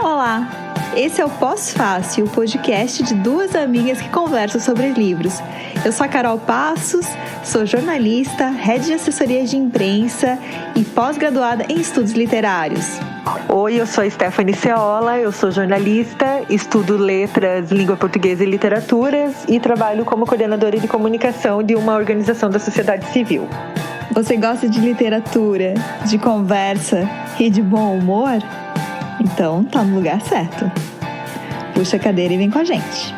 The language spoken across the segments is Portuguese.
Olá, esse é o Pós-Fácil, o podcast de duas amigas que conversam sobre livros. Eu sou a Carol Passos, sou jornalista, head de assessoria de imprensa e pós-graduada em estudos literários. Oi, eu sou a Stephanie Ceola, eu sou jornalista, estudo letras, língua portuguesa e literaturas e trabalho como coordenadora de comunicação de uma organização da sociedade civil. Você gosta de literatura, de conversa e de bom humor? Então tá no lugar certo. Puxa a cadeira e vem com a gente.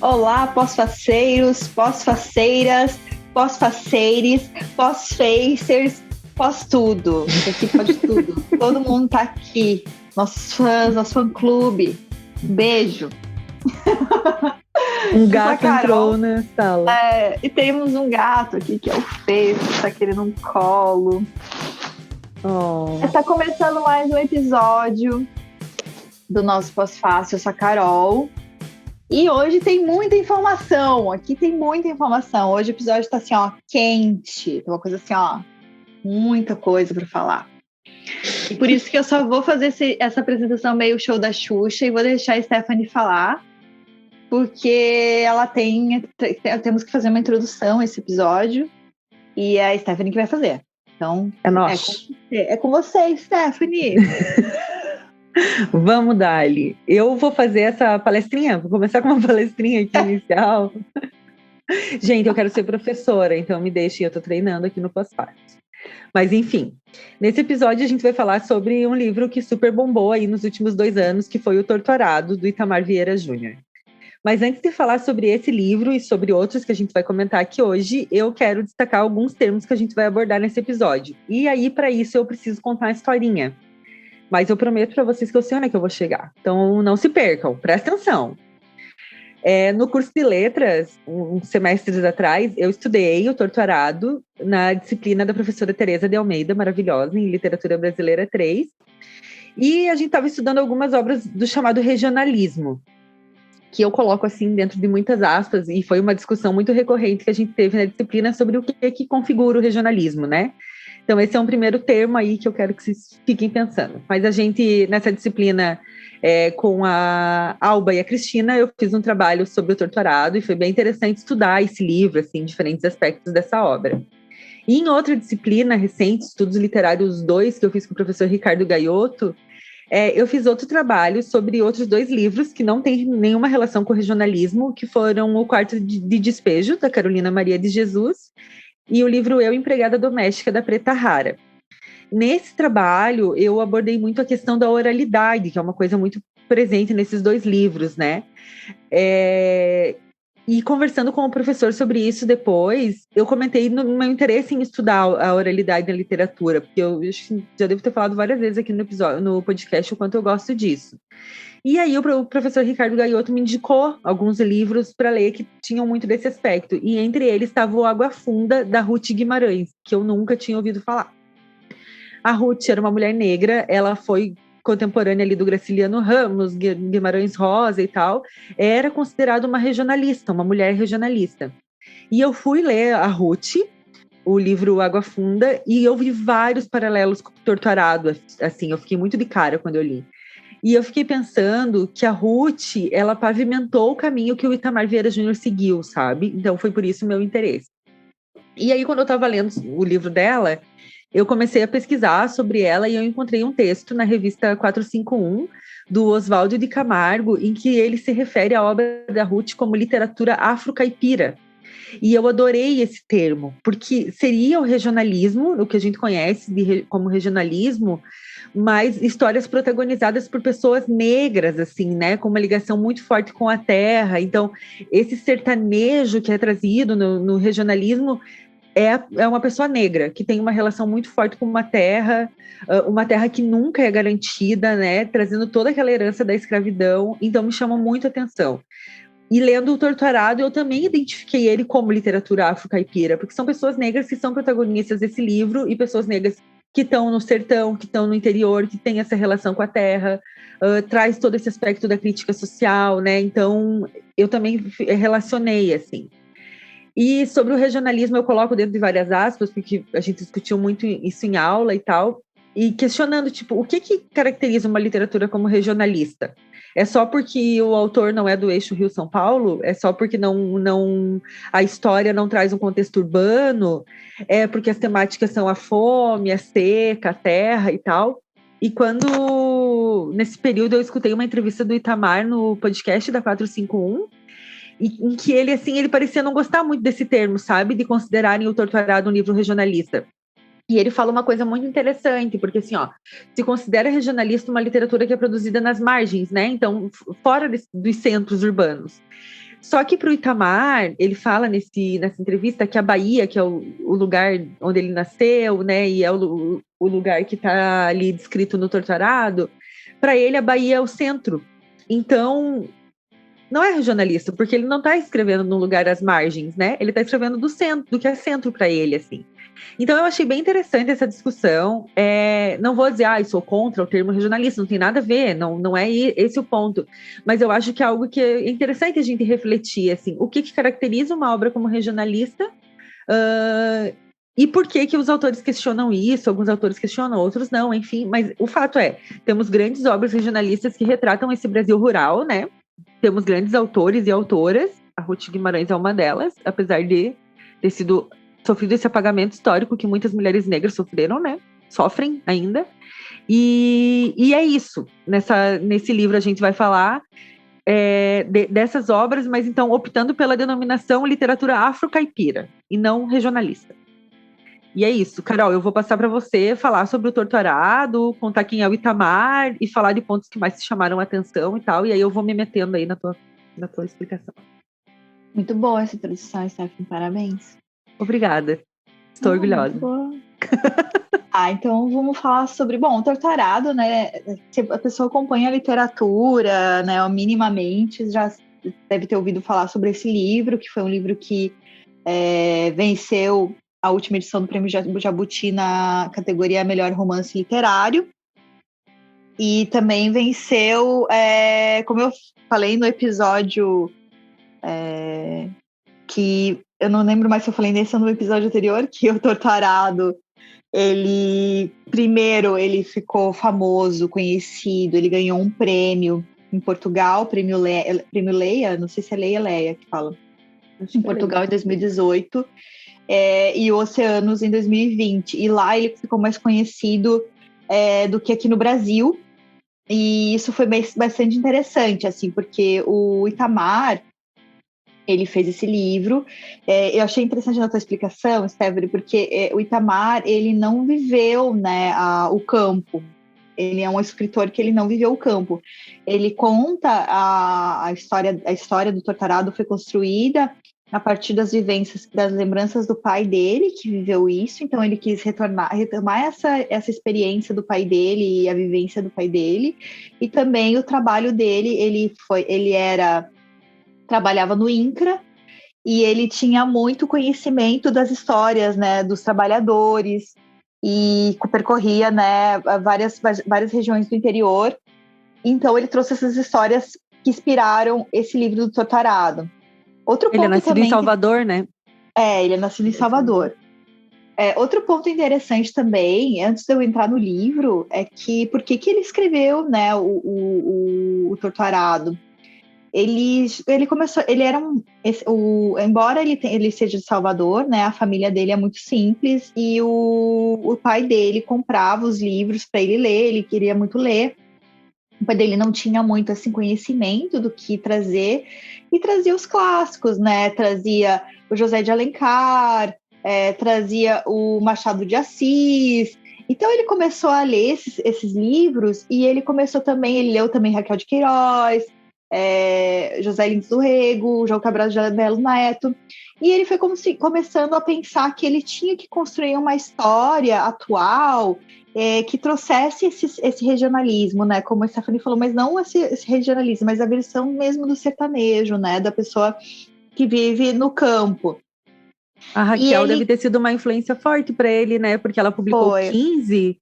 Olá, pós-faceiros, pós-faceiras, pós-faceires, pós-facers, pós-tudo. Aqui pode tudo. Todo mundo tá aqui. Nossos fãs, nosso fã-clube. Beijo. Um gato entrou na sala. E temos um gato aqui, que é o Fê, que tá querendo um colo. Está começando mais um episódio do nosso Pós-Fácil. Eu sou a Carol. E hoje tem muita informação. Aqui tem muita informação. Hoje o episódio tá assim, ó, quente. Tem uma coisa assim, ó, muita coisa para falar. E por isso que eu só vou fazer essa apresentação meio show da Xuxa e vou deixar a Stephanie falar. Porque ela temos que fazer uma introdução a esse episódio e é a Stephanie que vai fazer. Então, é nosso. É com você, Stephanie. Vamos dar-lhe. Eu vou fazer essa palestrinha, vou começar com uma palestrinha aqui inicial. Gente, eu quero ser professora, então me deixe, eu tô treinando aqui no Pós-Fácil. Mas enfim, nesse episódio a gente vai falar sobre um livro que super bombou aí nos últimos 2 anos, que foi O Torturado, do Itamar Vieira Júnior. Mas antes de falar sobre esse livro e sobre outros que a gente vai comentar aqui hoje, eu quero destacar alguns termos que a gente vai abordar nesse episódio. E aí, para isso, eu preciso contar uma historinha. Mas eu prometo para vocês que eu sei onde é que eu vou chegar. Então, não se percam, presta atenção. No curso de letras, uns semestres atrás, eu estudei O Torturado na disciplina da professora Teresa de Almeida, maravilhosa, em Literatura Brasileira 3. E a gente estava estudando algumas obras do chamado regionalismo, que eu coloco assim dentro de muitas aspas, e foi uma discussão muito recorrente que a gente teve na disciplina sobre o que configura o regionalismo, né? Então esse é um primeiro termo aí que eu quero que vocês fiquem pensando. Mas a gente, nessa disciplina, com a Alba e a Cristina, eu fiz um trabalho sobre O Torturado, e foi bem interessante estudar esse livro, assim, diferentes aspectos dessa obra. E em outra disciplina recente, Estudos Literários 2, que eu fiz com o professor Ricardo Gaiotto, eu fiz outro trabalho sobre outros 2 livros que não têm nenhuma relação com o regionalismo, que foram O Quarto de Despejo, da Carolina Maria de Jesus, e o livro Eu, Empregada Doméstica, da Preta Rara. Nesse trabalho, eu abordei muito a questão da oralidade, que é uma coisa muito presente nesses 2 livros, né? E conversando com o professor sobre isso depois, eu comentei no meu interesse em estudar a oralidade na literatura, porque eu já devo ter falado várias vezes aqui no podcast o quanto eu gosto disso. E aí o professor Ricardo Gaiotto me indicou alguns livros para ler que tinham muito desse aspecto, e entre eles estava o Água Funda, da Ruth Guimarães, que eu nunca tinha ouvido falar. A Ruth era uma mulher negra, ela foi contemporânea ali do Graciliano Ramos, Guimarães Rosa e tal, era considerada uma regionalista, uma mulher regionalista. E eu fui ler a Ruth, o livro Água Funda, e eu vi vários paralelos com o Torturado, assim, eu fiquei muito de cara quando eu li. E eu fiquei pensando que a Ruth, ela pavimentou o caminho que o Itamar Vieira Júnior seguiu, sabe? Então foi por isso o meu interesse. E aí, quando eu estava lendo o livro dela, eu comecei a pesquisar sobre ela e eu encontrei um texto na revista 451, do Oswaldo de Camargo, em que ele se refere à obra da Ruth como literatura afro-caipira. E eu adorei esse termo, porque seria o regionalismo, o que a gente conhece como regionalismo, mas histórias protagonizadas por pessoas negras, assim, né, com uma ligação muito forte com a terra. Então, esse sertanejo que é trazido no regionalismo é uma pessoa negra, que tem uma relação muito forte com uma terra que nunca é garantida, né, trazendo toda aquela herança da escravidão. Então, me chama muito a atenção. E lendo O Torturado, eu também identifiquei ele como literatura afro-caipira, porque são pessoas negras que são protagonistas desse livro e pessoas negras que estão no sertão, que estão no interior, que têm essa relação com a terra, traz todo esse aspecto da crítica social, né? Então, eu também relacionei, assim. E sobre o regionalismo eu coloco dentro de várias aspas, porque a gente discutiu muito isso em aula e tal, e questionando, tipo, o que caracteriza uma literatura como regionalista? É só porque o autor não é do eixo Rio-São Paulo? É só porque a história não traz um contexto urbano? É porque as temáticas são a fome, a seca, a terra e tal? E quando, nesse período, eu escutei uma entrevista do Itamar no podcast da 451, em que ele, assim, ele parecia não gostar muito desse termo, sabe? De considerarem o Torturado um livro regionalista. E ele fala uma coisa muito interessante, porque assim, ó, se considera regionalista uma literatura que é produzida nas margens, né? Então, fora dos centros urbanos. Só que para o Itamar, ele fala nessa entrevista que a Bahia, que é o lugar onde ele nasceu, né? E é o lugar que está ali descrito no Torturado, para ele a Bahia é o centro. Então, não é regionalista, porque ele não está escrevendo num lugar às margens, né? Ele está escrevendo do centro, do que é centro para ele, assim. Então, eu achei bem interessante essa discussão. Não vou dizer, sou contra o termo regionalista, não tem nada a ver, não é esse o ponto. Mas eu acho que é algo que é interessante a gente refletir, assim, o que caracteriza uma obra como regionalista, e por que os autores questionam isso, alguns autores questionam, outros não, enfim. Mas o fato é, temos grandes obras regionalistas que retratam esse Brasil rural, né? Temos grandes autores e autoras, a Ruth Guimarães é uma delas, apesar de ter sofrido esse apagamento histórico que muitas mulheres negras sofreram, né? Sofrem ainda. E é isso. Nesse livro a gente vai falar dessas obras, mas então optando pela denominação literatura afro-caipira e não regionalista. E é isso, Carol, eu vou passar para você falar sobre o Torturado, contar quem é o Itamar e falar de pontos que mais te chamaram a atenção e tal, e aí eu vou me metendo aí na tua explicação. Muito boa essa introdução, Stephanie, parabéns. Obrigada, estou orgulhosa. Então vamos falar sobre, o Torturado, né, se a pessoa acompanha a literatura, né, minimamente, já deve ter ouvido falar sobre esse livro, que foi um livro que venceu a última edição do Prêmio Jabuti na categoria Melhor Romance Literário. E também venceu, como eu falei no episódio que eu não lembro mais se eu falei nesse ou no episódio anterior, que o Torturado, ele ficou famoso, conhecido, ele ganhou um prêmio em Portugal, prêmio Leia, não sei se é Leia que fala, em Portugal em 2018. E o Oceanos em 2020. E lá ele ficou mais conhecido do que aqui no Brasil. E isso foi bastante interessante, assim, porque o Itamar, ele fez esse livro. Eu achei interessante na tua explicação, Stephanie, porque o Itamar, ele não viveu, né, o campo. Ele é um escritor que ele não viveu o campo. Ele conta a história do Torturado foi construída a partir das vivências, das lembranças do pai dele, que viveu isso. Então ele quis retomar essa experiência do pai dele e a vivência do pai dele, e também o trabalho dele. Ele trabalhava no INCRA, e ele tinha muito conhecimento das histórias, né, dos trabalhadores, e percorria, né, várias regiões do interior. Então ele trouxe essas histórias que inspiraram esse livro do Torturado. Ele é nascido em Salvador, né? Ele é nascido em Salvador. Outro ponto interessante também, antes de eu entrar no livro, é que por que ele escreveu, né, o Torturado? Ele começou, ele era embora ele seja de Salvador, né, a família dele é muito simples, e o pai dele comprava os livros para ele ler, ele queria muito ler. O pai dele não tinha muito assim, conhecimento do que trazer, e trazia os clássicos, né? Trazia o José de Alencar, trazia o Machado de Assis. Então ele começou a ler esses livros, e ele leu também Raquel de Queiroz, José Lins do Rego, João Cabral de Melo Neto, e ele foi começando a pensar que ele tinha que construir uma história atual, que trouxesse esse regionalismo, né? Como a Stephanie falou, mas não esse regionalismo, mas a versão mesmo do sertanejo, né? Da pessoa que vive no campo. A Raquel deve ter sido uma influência forte para ele, né? Porque ela publicou 15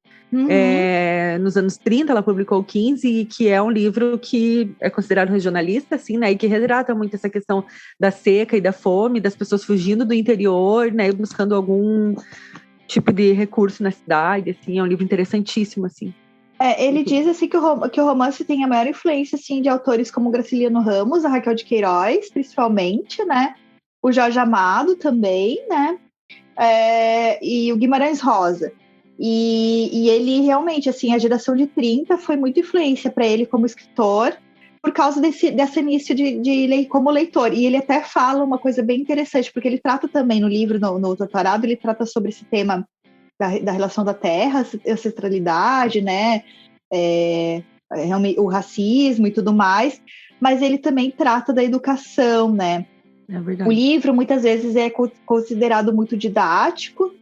Nos anos 30, ela publicou 15, que é um livro que é considerado regionalista, assim, né? E que retrata muito essa questão da seca e da fome, das pessoas fugindo do interior, né? Buscando algum tipo de recurso na cidade, assim. É um livro interessantíssimo, assim. Ele diz assim que o romance tem a maior influência assim, de autores como Graciliano Ramos, a Raquel de Queiroz, principalmente, né? O Jorge Amado também, né? E o Guimarães Rosa. E ele realmente, assim, a geração de 30 foi muita influência para ele como escritor, por causa desse início como leitor. E ele até fala uma coisa bem interessante, porque ele trata também no livro, no doutorado, ele trata sobre esse tema da relação da terra, ancestralidade, né? O racismo e tudo mais, mas ele também trata da educação, né? É verdade. O livro muitas vezes é considerado muito didático,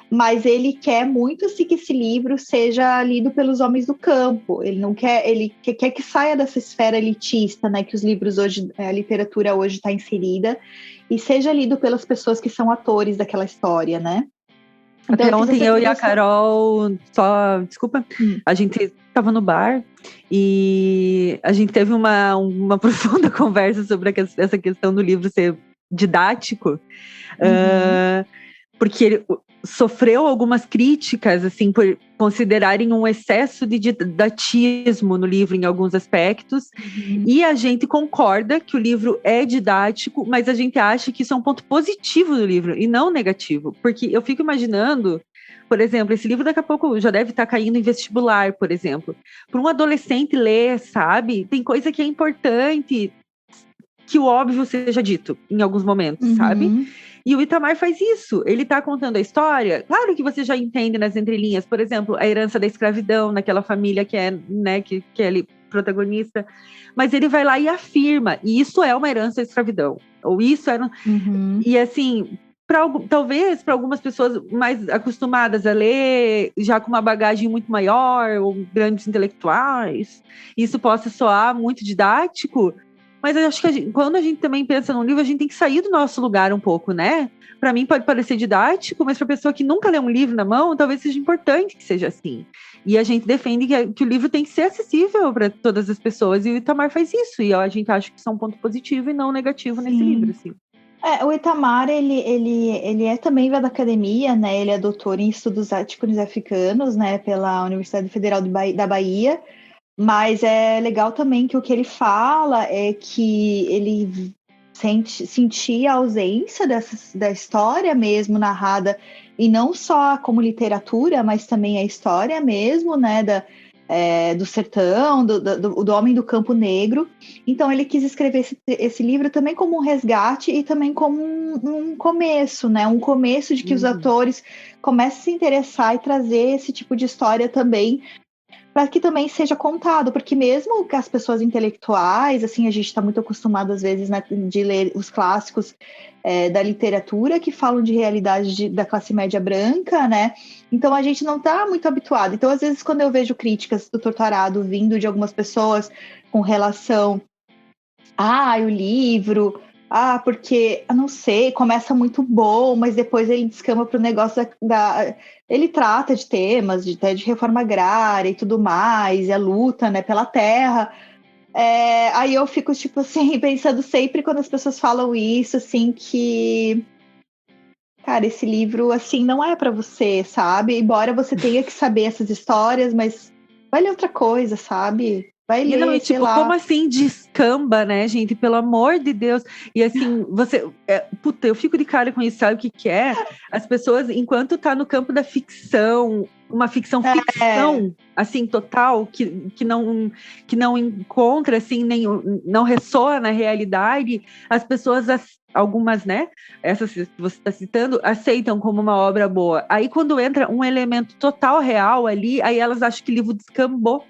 mas ele quer muito assim, que esse livro seja lido pelos homens do campo. Ele não quer, ele quer que saia dessa esfera elitista, né? Que os livros hoje, a literatura hoje está inserida, e seja lido pelas pessoas que são atores daquela história, né? Então, até ontem eu e a Carol, desculpa, a gente estava no bar e a gente teve uma profunda conversa sobre essa questão do livro ser didático, porque ele sofreu algumas críticas, assim, por considerarem um excesso de didatismo no livro em alguns aspectos, e a gente concorda que o livro é didático, mas a gente acha que isso é um ponto positivo do livro, e não negativo, porque eu fico imaginando, por exemplo, esse livro daqui a pouco já deve estar caindo em vestibular, por exemplo, para um adolescente ler, sabe? Tem coisa que é importante que o óbvio seja dito em alguns momentos, sabe? E o Itamar faz isso. Ele está contando a história. Claro que você já entende nas entrelinhas, por exemplo, a herança da escravidão naquela família que é, né, que é ali protagonista. Mas ele vai lá e afirma, e isso é uma herança da escravidão. Ou isso era... E assim, talvez para algumas pessoas mais acostumadas a ler, já com uma bagagem muito maior, ou grandes intelectuais, isso possa soar muito didático. Mas eu acho que quando a gente também pensa num livro, a gente tem que sair do nosso lugar um pouco, né? Para mim pode parecer didático, mas para a pessoa que nunca leu um livro na mão, talvez seja importante que seja assim. E a gente defende que o livro tem que ser acessível para todas as pessoas, e o Itamar faz isso, e a gente acha que isso é um ponto positivo e não negativo nesse livro, assim. O Itamar, ele é também da academia, né? Ele é doutor em estudos étnicos africanos, né? Pela Universidade Federal da Bahia. Mas é legal também que o que ele fala é que ele sentia a ausência da história mesmo narrada, e não só como literatura, mas também a história mesmo, né, do sertão, do homem do campo negro. Então ele quis escrever esse livro também como um resgate e também como um começo, né, um começo de que os atores comecem a se interessar e trazer esse tipo de história também, para que também seja contado, porque mesmo que as pessoas intelectuais, assim, a gente está muito acostumado às vezes, né, de ler os clássicos da literatura que falam de realidade da classe média branca, né, então a gente não está muito habituado. Então, às vezes, quando eu vejo críticas do Torturado vindo de algumas pessoas com relação o livro... porque, eu não sei, começa muito bom, mas depois ele descamba para o negócio ele trata de temas, de reforma agrária e tudo mais, e a luta, né, pela terra. Aí eu fico, tipo assim, pensando sempre quando as pessoas falam isso, assim, que... Cara, esse livro, assim, não é para você, sabe? Embora você tenha que saber essas histórias, mas vai ler outra coisa, sabe? Vai ler, não, sei lá. Como assim descamba, né, gente? Pelo amor de Deus. E assim, eu fico de cara com isso, sabe o que é? As pessoas, enquanto tá no campo da ficção, uma ficção, assim, total, que não encontra, assim, não ressoa na realidade, as pessoas, algumas, né, essas que você está citando, aceitam como uma obra boa. Aí quando entra um elemento total real ali, aí elas acham que o livro descambou.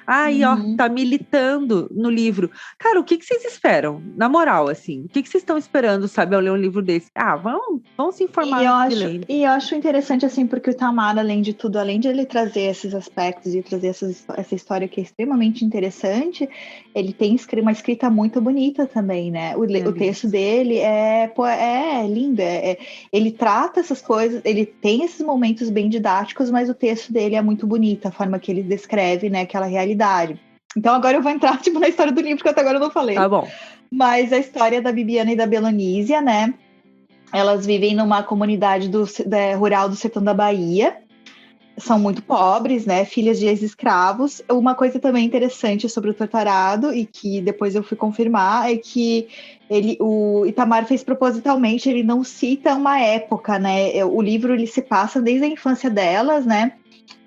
Aí, ó, tá militando no livro. Cara, o que vocês esperam? Na moral, assim, o que vocês estão esperando, sabe, ao ler um livro desse? Ah, vão se informar. E eu acho interessante, assim, porque o Itamar, além de tudo, além de ele trazer esses aspectos e trazer essa história que é extremamente interessante, ele tem uma escrita muito bonita também, né? O texto dele é lindo, ele trata essas coisas, ele tem esses momentos bem didáticos, mas o texto dele é muito bonito, a forma que ele descreve, né, aquela realidade. Então agora eu vou entrar, tipo, na história do livro, que até agora eu não falei. Tá bom. Mas a história da Bibiana e da Belonísia, né? Elas vivem numa comunidade rural do sertão da Bahia. São muito pobres, né? Filhas de ex-escravos. Uma coisa também interessante sobre o Torturado, e que depois eu fui confirmar, é que o Itamar fez propositalmente, ele não cita uma época, né? O livro ele se passa desde a infância delas, né?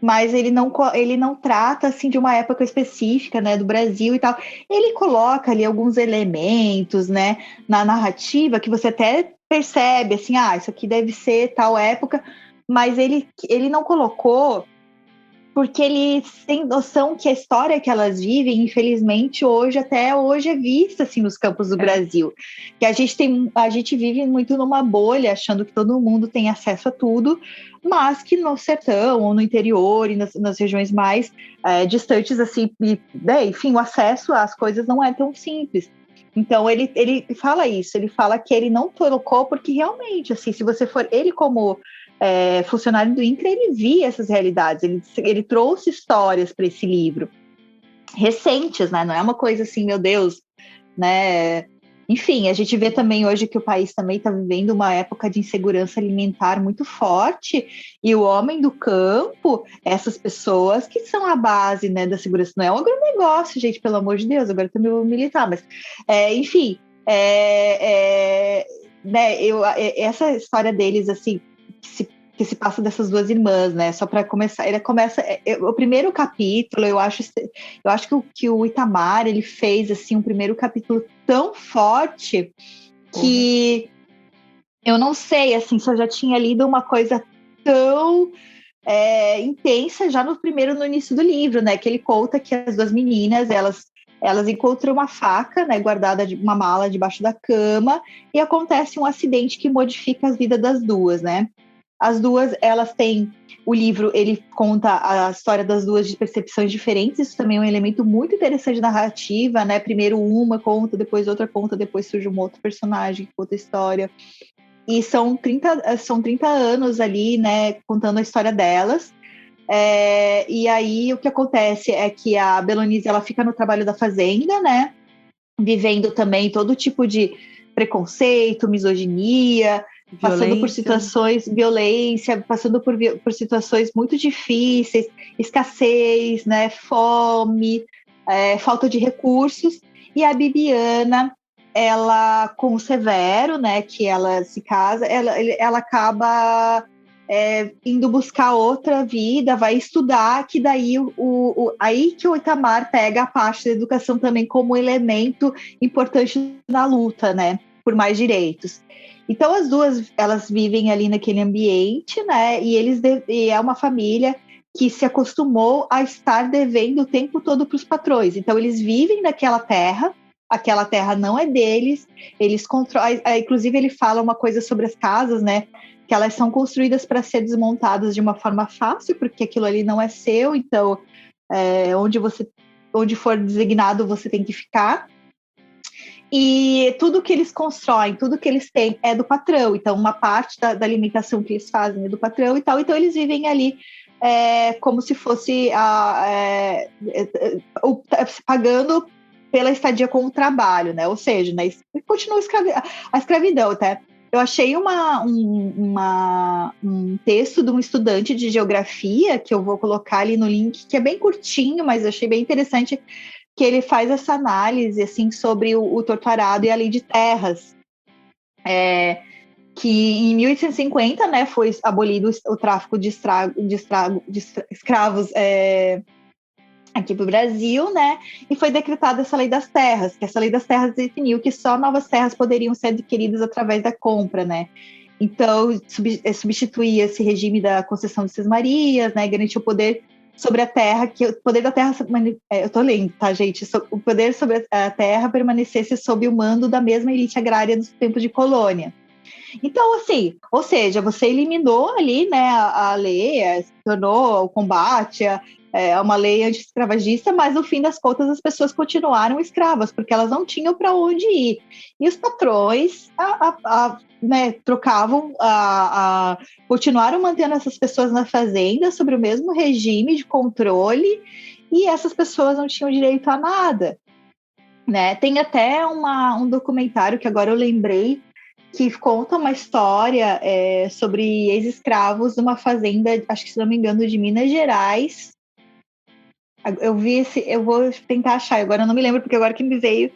Mas ele não trata assim de uma época específica, né, do Brasil e tal. Ele coloca ali alguns elementos, né, na narrativa que você até percebe assim, isso aqui deve ser tal época, mas ele não colocou porque ele tem noção que a história que elas vivem, infelizmente, até hoje é vista assim nos campos do Brasil. Que a gente vive muito numa bolha, achando que todo mundo tem acesso a tudo, mas que no sertão ou no interior e nas regiões mais distantes, assim, enfim, o acesso às coisas não é tão simples. Então ele fala isso, ele fala que ele não colocou porque realmente, assim, se você for ele como funcionário do INCRA, ele via essas realidades, ele trouxe histórias para esse livro recentes, né? Não é uma coisa assim, meu Deus, né? Enfim, a gente vê também hoje que o país também está vivendo uma época de insegurança alimentar muito forte, e o homem do campo, essas pessoas que são a base, né, da segurança, não é um agronegócio, gente, pelo amor de Deus, agora também vou militar, mas enfim, né, essa história deles, assim, que se passa dessas duas irmãs, né? Só para começar, ele começa o primeiro capítulo. Eu acho que o Itamar ele fez assim um primeiro capítulo tão forte que eu não sei assim se eu já tinha lido uma coisa tão intensa já no início do livro, né? Que ele conta que as duas meninas elas encontram uma faca, né, guardada de uma mala debaixo da cama, e acontece um acidente que modifica a vida das duas, né? As duas, elas têm... O livro, ele conta a história das duas de percepções diferentes. Isso também é um elemento muito interessante de narrativa, né? Primeiro uma conta, depois outra conta, depois surge um outro personagem que conta a história. E são 30 anos ali, né? Contando a história delas. E aí, o que acontece é que a Belonísia, ela fica no trabalho da fazenda, né? Vivendo também todo tipo de preconceito, misoginia... Passando por situações, violência, passando por situações muito difíceis, escassez, né, fome, falta de recursos. E a Bibiana, ela, com o Severo, né, que ela se casa, ela acaba indo buscar outra vida, vai estudar, que daí aí que o Itamar pega a parte da educação também como elemento importante na luta, né, por mais direitos. Então as duas, elas vivem ali naquele ambiente, né? E é uma família que se acostumou a estar devendo o tempo todo para os patrões. Então eles vivem naquela terra, aquela terra não é deles, eles controlam. Inclusive ele fala uma coisa sobre as casas, né? Que elas são construídas para ser desmontadas de uma forma fácil, porque aquilo ali não é seu. Então onde for designado você tem que ficar. E tudo que eles constroem, tudo que eles têm é do patrão. Então, uma parte da alimentação que eles fazem é do patrão e tal. Então, eles vivem ali como se fosse pagando pela estadia com o trabalho, né? Ou seja, né, continua a escravidão, até. Eu achei um texto de um estudante de geografia, que eu vou colocar ali no link, que é bem curtinho, mas eu achei bem interessante, que ele faz essa análise assim, sobre o Torturado e a lei de terras, que em 1850, né, foi abolido o tráfico de escravos aqui para o Brasil, né, e foi decretada essa lei das terras, que essa lei das terras definiu que só novas terras poderiam ser adquiridas através da compra, né. Então, substituía esse regime da concessão de sesmarias, né, garantiu o poder sobre a Terra, que o poder da Terra, eu tô lendo, tá, gente? O poder sobre a Terra permanecesse sob o mando da mesma elite agrária dos tempos de colônia. Então, assim, ou seja, você eliminou ali, né, a lei, se tornou o combate, uma lei anti-escravagista, mas no fim das contas as pessoas continuaram escravas, porque elas não tinham para onde ir. E os patrões né, trocavam, continuaram mantendo essas pessoas na fazenda sobre o mesmo regime de controle, e essas pessoas não tinham direito a nada. Né? Tem até um documentário que agora eu lembrei, que conta uma história sobre ex-escravos de uma fazenda, acho que se não me engano, de Minas Gerais. Eu vi eu vou tentar achar, agora eu não me lembro, porque agora que me veio,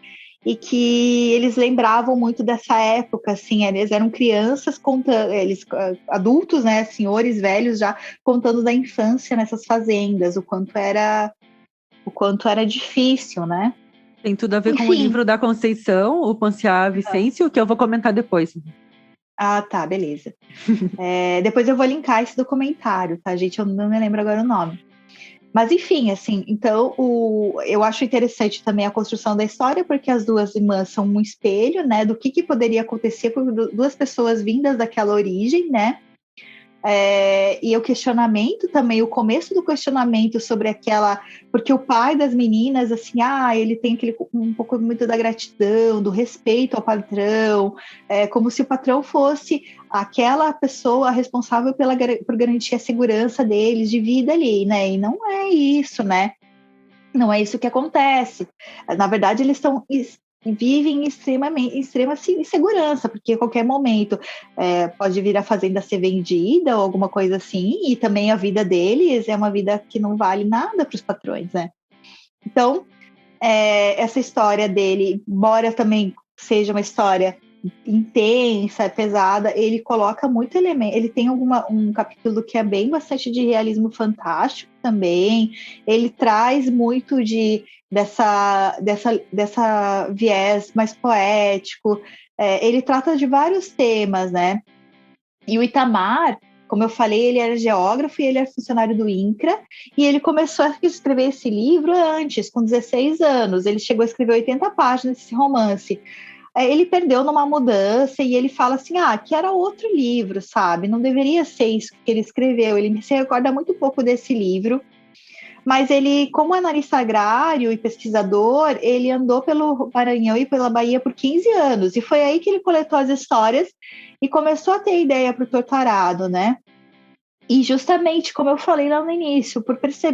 e que eles lembravam muito dessa época, assim, eles eram crianças contando, eles adultos, né, senhores velhos já contando da infância nessas fazendas, o quanto era difícil, né? Tem tudo a ver com o livro da Conceição, o Ponciá Vicêncio, que eu vou comentar depois. Ah, tá, beleza. Depois eu vou linkar esse documentário, tá, gente? Eu não me lembro agora o nome. Mas, enfim, assim, então eu acho interessante também a construção da história, porque as duas irmãs são um espelho, né, do que poderia acontecer com duas pessoas vindas daquela origem, né? E o questionamento também, o começo do questionamento sobre porque o pai das meninas, assim, ele tem um pouco muito da gratidão, do respeito ao patrão, como se o patrão fosse aquela pessoa responsável por garantir a segurança deles de vida ali, né? E não é isso, né? Não é isso que acontece. Na verdade, eles vivem em extrema insegurança, porque a qualquer momento pode vir a fazenda ser vendida ou alguma coisa assim, e também a vida deles é uma vida que não vale nada para os patrões, né? Então, essa história dele, embora também seja uma história intensa, pesada, ele coloca muito elemento. Ele tem um capítulo que é bem bastante de realismo fantástico também. Ele traz muito dessa viés mais poético. Ele trata de vários temas, né? E o Itamar, como eu falei, ele era geógrafo e ele era funcionário do INCRA, e ele começou a escrever esse livro antes, com 16 anos. Ele chegou a escrever 80 páginas desse romance. Ele perdeu numa mudança e ele fala assim, que era outro livro, sabe? Não deveria ser isso que ele escreveu. Ele se recorda muito pouco desse livro, mas ele, como analista agrário e pesquisador, ele andou pelo Maranhão e pela Bahia por 15 anos, e foi aí que ele coletou as histórias e começou a ter ideia para o Torturado, né? E justamente, como eu falei lá no início,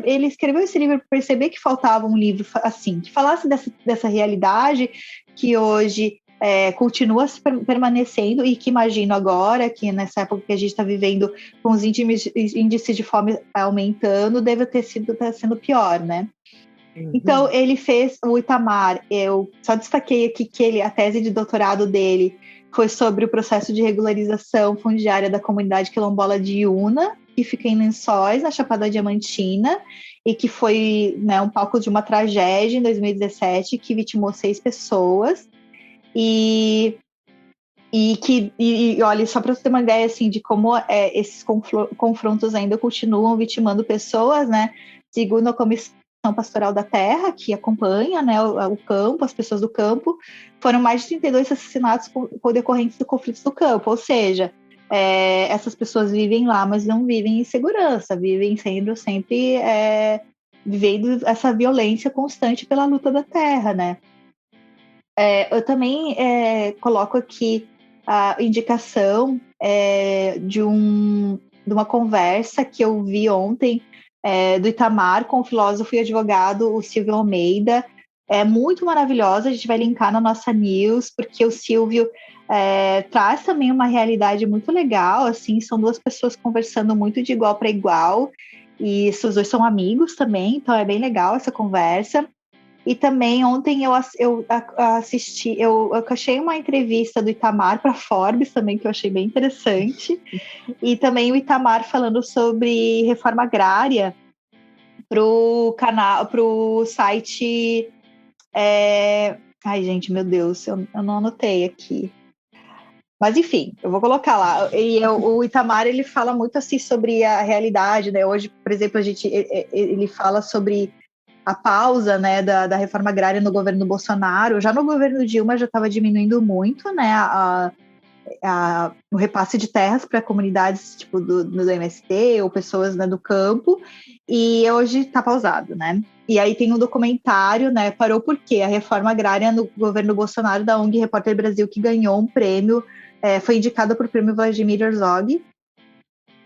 ele escreveu esse livro por perceber que faltava um livro assim, que falasse dessa realidade que hoje continua permanecendo, e que imagino agora, que nessa época que a gente está vivendo com os índices de fome aumentando, deve estar sendo pior, né? Uhum. Então, ele fez o Itamar, eu só destaquei aqui que a tese de doutorado dele foi sobre o processo de regularização fundiária da comunidade quilombola de Iuna, que fica em Lençóis, na Chapada Diamantina, e que foi, né, um palco de uma tragédia em 2017 que vitimou 6 pessoas. E olha, só para você ter uma ideia assim, de como esses confrontos ainda continuam vitimando pessoas, né? Segundo a Comissão Pastoral da Terra, que acompanha, né, o campo, as pessoas do campo, foram mais de 32 assassinatos por decorrentes do conflito do campo, ou seja, essas pessoas vivem lá, mas não vivem em segurança, vivem sendo sempre vivendo essa violência constante pela luta da terra, né? Eu também coloco aqui a indicação de uma conversa que eu vi ontem do Itamar com o filósofo e advogado, o Silvio Almeida. É muito maravilhosa, a gente vai linkar na nossa news, porque o Silvio traz também uma realidade muito legal, assim, são duas pessoas conversando muito de igual para igual, e esses dois são amigos também, então é bem legal essa conversa. E também ontem eu assisti, eu achei uma entrevista do Itamar para Forbes também, que eu achei bem interessante. E também o Itamar falando sobre reforma agrária para o site. Ai, gente, meu Deus, eu não anotei aqui. Mas, enfim, eu vou colocar lá. E o Itamar, ele fala muito assim sobre a realidade, né? Hoje, por exemplo, ele fala sobre a pausa, né, da reforma agrária no governo Bolsonaro. Já no governo Dilma já estava diminuindo muito, né, o repasse de terras para comunidades tipo do MST ou pessoas, né, do campo, e hoje está pausado, né? E aí tem um documentário, né, Parou Por Quê? A reforma agrária no governo Bolsonaro, da ONG Repórter Brasil, que ganhou um prêmio, foi indicada por prêmio Vladimir Herzog.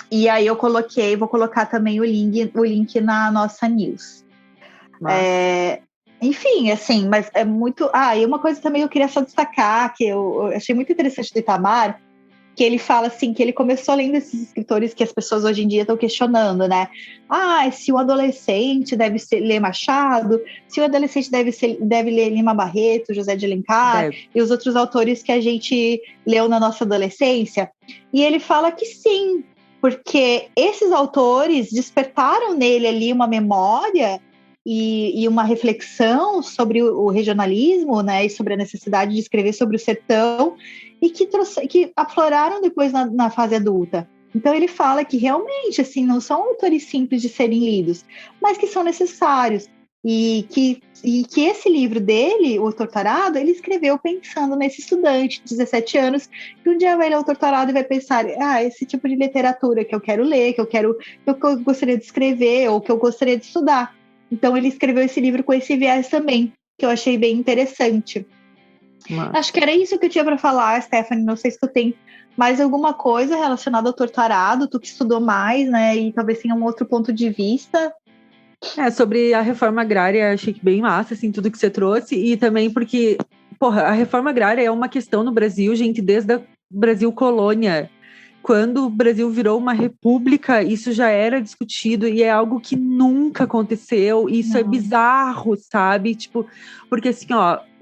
E aí eu vou colocar também o link na nossa news. Enfim, assim, mas é muito... e uma coisa também eu queria só destacar, que eu achei muito interessante do Itamar, que ele fala assim, que ele começou lendo esses escritores que as pessoas hoje em dia estão questionando, né? Se o adolescente deve ler Machado, se o adolescente deve ler Lima Barreto, José de Alencar, e os outros autores que a gente leu na nossa adolescência. E ele fala que sim, porque esses autores despertaram nele ali uma memória e uma reflexão sobre o regionalismo, né, e sobre a necessidade de escrever sobre o sertão, e que afloraram depois na fase adulta. Então ele fala que realmente assim, não são autores simples de serem lidos, mas que são necessários. E que esse livro dele, O Torturado, ele escreveu pensando nesse estudante de 17 anos, que um dia vai ler O Torturado e vai pensar, esse tipo de literatura que eu quero ler, que eu gostaria de escrever, ou que eu gostaria de estudar. Então ele escreveu esse livro com esse viés também, que eu achei bem interessante. Acho que era isso que eu tinha para falar, Stephanie. Não sei se tu tem mais alguma coisa relacionada ao Torturado, tu que estudou mais, né? E talvez tenha um outro ponto de vista. Sobre a reforma agrária, achei que bem massa, assim, tudo que você trouxe. E também porque, a reforma agrária é uma questão no Brasil, gente, desde a Brasil colônia. Quando o Brasil virou uma república, isso já era discutido e é algo que nunca aconteceu. E isso é bizarro, sabe? Tipo, porque assim,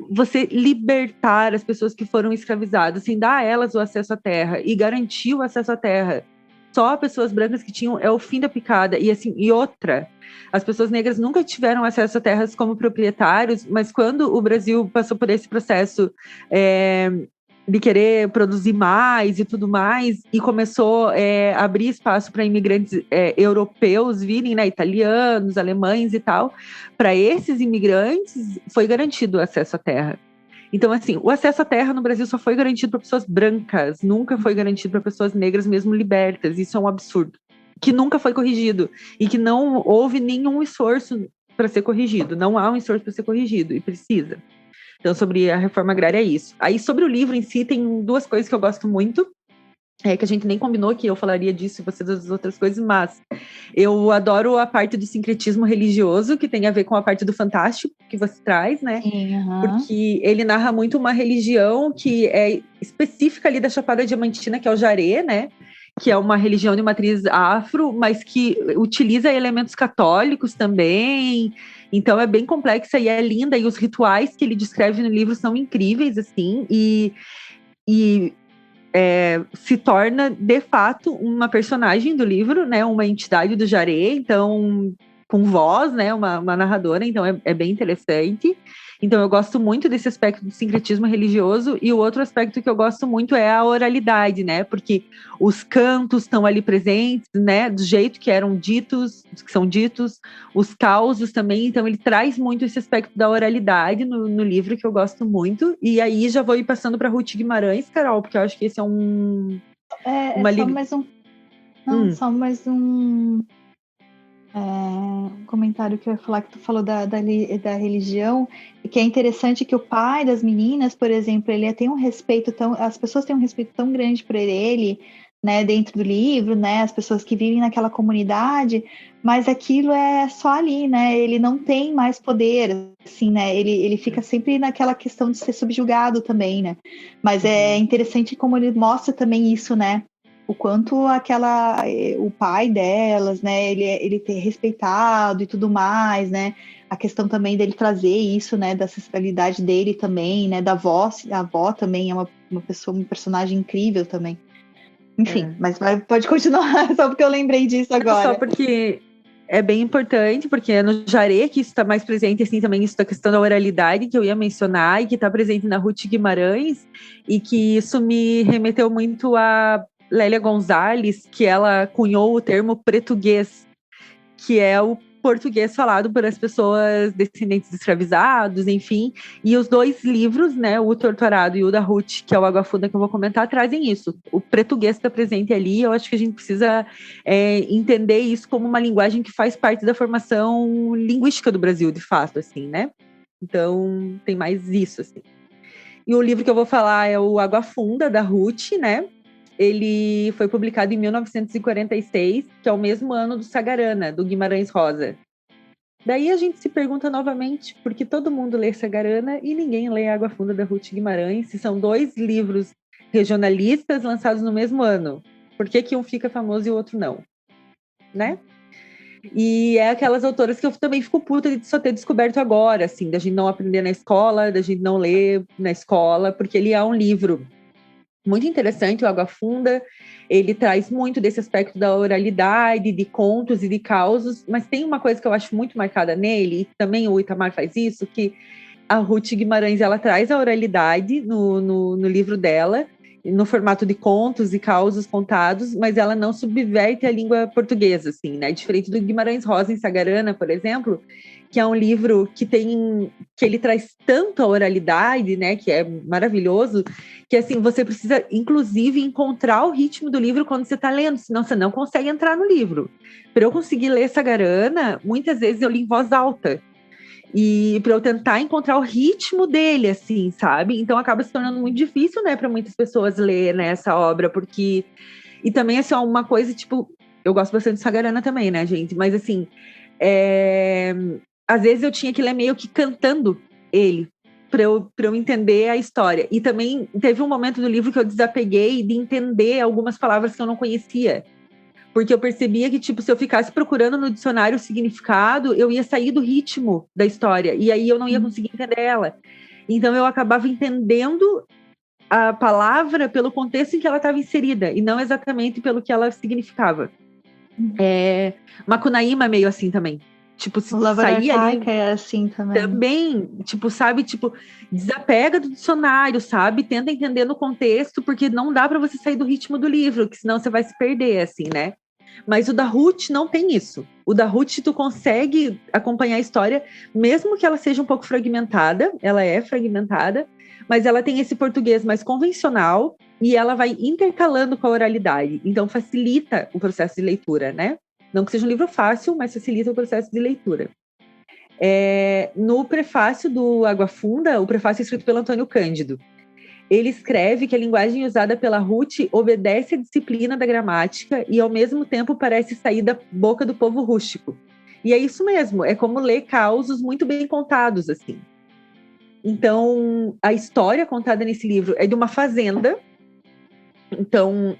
você libertar as pessoas que foram escravizadas, assim, dar a elas o acesso à terra e garantir o acesso à terra só pessoas brancas que tinham, é o fim da picada. E assim, outra, as pessoas negras nunca tiveram acesso a terras como proprietários, mas quando o Brasil passou por esse processo de querer produzir mais e tudo mais, e começou a abrir espaço para imigrantes europeus virem, né, italianos, alemães e tal, para esses imigrantes foi garantido o acesso à terra. Então, assim, o acesso à terra no Brasil só foi garantido para pessoas brancas, nunca foi garantido para pessoas negras, mesmo libertas. Isso é um absurdo, que nunca foi corrigido e que não houve nenhum esforço para ser corrigido. Não há um esforço para ser corrigido e precisa. Então, sobre a reforma agrária é isso. Aí, sobre o livro em si, tem duas coisas que eu gosto muito, que a gente nem combinou que eu falaria disso e você das outras coisas, mas eu adoro a parte do sincretismo religioso, que tem a ver com a parte do fantástico que você traz, né? Sim, porque ele narra muito uma religião que é específica ali da Chapada Diamantina, que é o Jaré, né? Que é uma religião de matriz afro, mas que utiliza elementos católicos também. Então é bem complexa e é linda, e os rituais que ele descreve no livro são incríveis, assim, e se torna, de fato, uma personagem do livro, né, uma entidade do Jaré, então, com voz, né, uma narradora, então é bem interessante. Então eu gosto muito desse aspecto do sincretismo religioso, e o outro aspecto que eu gosto muito é a oralidade, né, porque os cantos estão ali presentes, né, do jeito que eram ditos, que são ditos, os causos também, então ele traz muito esse aspecto da oralidade no livro, que eu gosto muito. E aí já vou ir passando para Ruth Guimarães, Carol, porque eu acho que esse é só mais um comentário que eu ia falar, que tu falou da religião, e que é interessante que o pai das meninas, por exemplo, ele tem um respeito as pessoas têm um respeito tão grande por ele, né, dentro do livro, né, as pessoas que vivem naquela comunidade, mas aquilo é só ali, né, ele não tem mais poder, assim, né, ele fica sempre naquela questão de ser subjugado também, né, mas é interessante como ele mostra também isso, né, o quanto o pai delas, né, ele ter respeitado e tudo mais, né, a questão também dele trazer isso, né, da ancestralidade dele também, né, da avó, a avó também é uma personagem incrível também. Enfim, mas pode continuar, só porque eu lembrei disso agora. Só porque é bem importante, porque é no Jaré que isso está mais presente, assim, também isso da questão da oralidade, que eu ia mencionar, e que está presente na Ruth Guimarães, e que isso me remeteu muito a Lélia Gonzalez, que ela cunhou o termo pretuguês, que é o português falado por as pessoas descendentes de escravizados, enfim. E os dois livros, né, o Torturado e o da Ruth, que é o Água Funda que eu vou comentar, trazem isso. O português está presente ali. Eu acho que a gente precisa entender isso como uma linguagem que faz parte da formação linguística do Brasil, de fato, assim, né? Então, tem mais isso, assim. E o livro que eu vou falar é o Água Funda, da Ruth, né? Ele foi publicado em 1946, que é o mesmo ano do Sagarana, do Guimarães Rosa. Daí a gente se pergunta novamente por que todo mundo lê Sagarana e ninguém lê Água Funda da Ruth Guimarães, se são dois livros regionalistas lançados no mesmo ano. Por que um fica famoso e o outro não? Né? E é aquelas autoras que eu também fico puta de só ter descoberto agora, assim, da gente não aprender na escola, da gente não ler na escola, porque ele é um livro muito interessante, o Água Funda. Ele traz muito desse aspecto da oralidade, de contos e de causos, mas tem uma coisa que eu acho muito marcada nele, e também o Itamar faz isso, que a Ruth Guimarães, ela traz a oralidade no livro dela, no formato de contos e causos contados, mas ela não subverte a língua portuguesa, assim, né? Diferente do Guimarães Rosa em Sagarana, por exemplo, que é um livro que ele traz tanto a oralidade, né, que é maravilhoso, que assim, você precisa, inclusive, encontrar o ritmo do livro quando você está lendo, senão você não consegue entrar no livro. Para eu conseguir ler Sagarana, muitas vezes eu li em voz alta, e para eu tentar encontrar o ritmo dele, assim, sabe? Então acaba se tornando muito difícil, né, para muitas pessoas ler, né, essa obra, porque... E também, assim, uma coisa, tipo... Eu gosto bastante de Sagarana também, né, gente? Mas, assim, às vezes eu tinha que ler meio que cantando ele, para eu entender a história. E também teve um momento do livro que eu desapeguei de entender algumas palavras que eu não conhecia. Porque eu percebia que, tipo, se eu ficasse procurando no dicionário o significado, eu ia sair do ritmo da história. E aí eu não ia conseguir entender ela. Então eu acabava entendendo a palavra pelo contexto em que ela estava inserida, e não exatamente pelo que ela significava. Macunaíma meio assim também. Tipo, se sair ali... é assim também. Também, tipo, sabe, tipo, desapega do dicionário, sabe? Tenta entender no contexto, porque não dá para você sair do ritmo do livro, que senão você vai se perder, assim, né? Mas o da Ruth não tem isso. O da Ruth, tu consegue acompanhar a história, mesmo que ela seja um pouco fragmentada, ela é fragmentada, mas ela tem esse português mais convencional e ela vai intercalando com a oralidade. Então, facilita o processo de leitura, né? Não que seja um livro fácil, mas facilita o processo de leitura. No prefácio do Água Funda, o prefácio é escrito pelo Antônio Cândido. Ele escreve que a linguagem usada pela Ruth obedece à disciplina da gramática e, ao mesmo tempo, parece sair da boca do povo rústico. E é isso mesmo, é como ler causos muito bem contados, assim. Então, a história contada nesse livro é de uma fazenda. Então,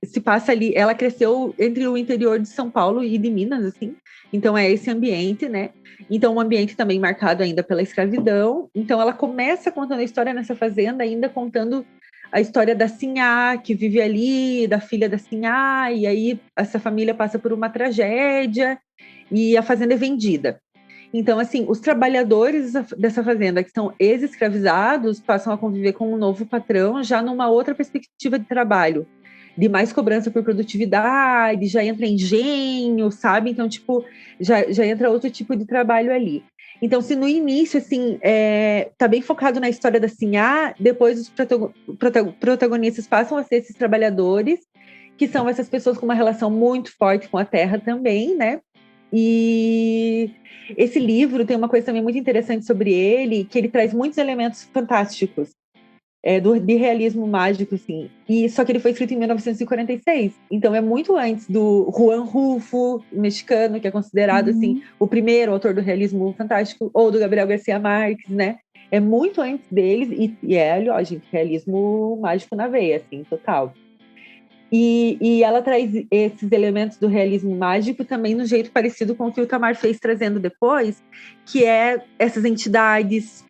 se passa ali... Ela cresceu entre o interior de São Paulo e de Minas, assim. Então, é esse ambiente, né? Então, um ambiente também marcado ainda pela escravidão. Então, ela começa contando a história nessa fazenda, ainda contando a história da Sinhá, que vive ali, da filha da Sinhá, e aí essa família passa por uma tragédia e a fazenda é vendida. Então, assim, os trabalhadores dessa fazenda, que são ex-escravizados, passam a conviver com um novo patrão, já numa outra perspectiva de trabalho, de mais cobrança por produtividade, já entra engenho, sabe? Então, tipo, já entra outro tipo de trabalho ali. Então, se no início, assim, tá bem focado na história da Sinhá, depois os protagonistas passam a ser esses trabalhadores, que são essas pessoas com uma relação muito forte com a terra também, né? E esse livro tem uma coisa também muito interessante sobre ele, que ele traz muitos elementos fantásticos, de realismo mágico, assim. E só que ele foi escrito em 1946, então é muito antes do Juan Rulfo, mexicano, que é considerado assim o primeiro autor do realismo fantástico, ou do Gabriel Garcia Marques, né? É muito antes deles, e ó, gente, realismo mágico na veia, assim, total. E ela traz esses elementos do realismo mágico também no jeito parecido com o que o Itamar fez trazendo depois, que é essas entidades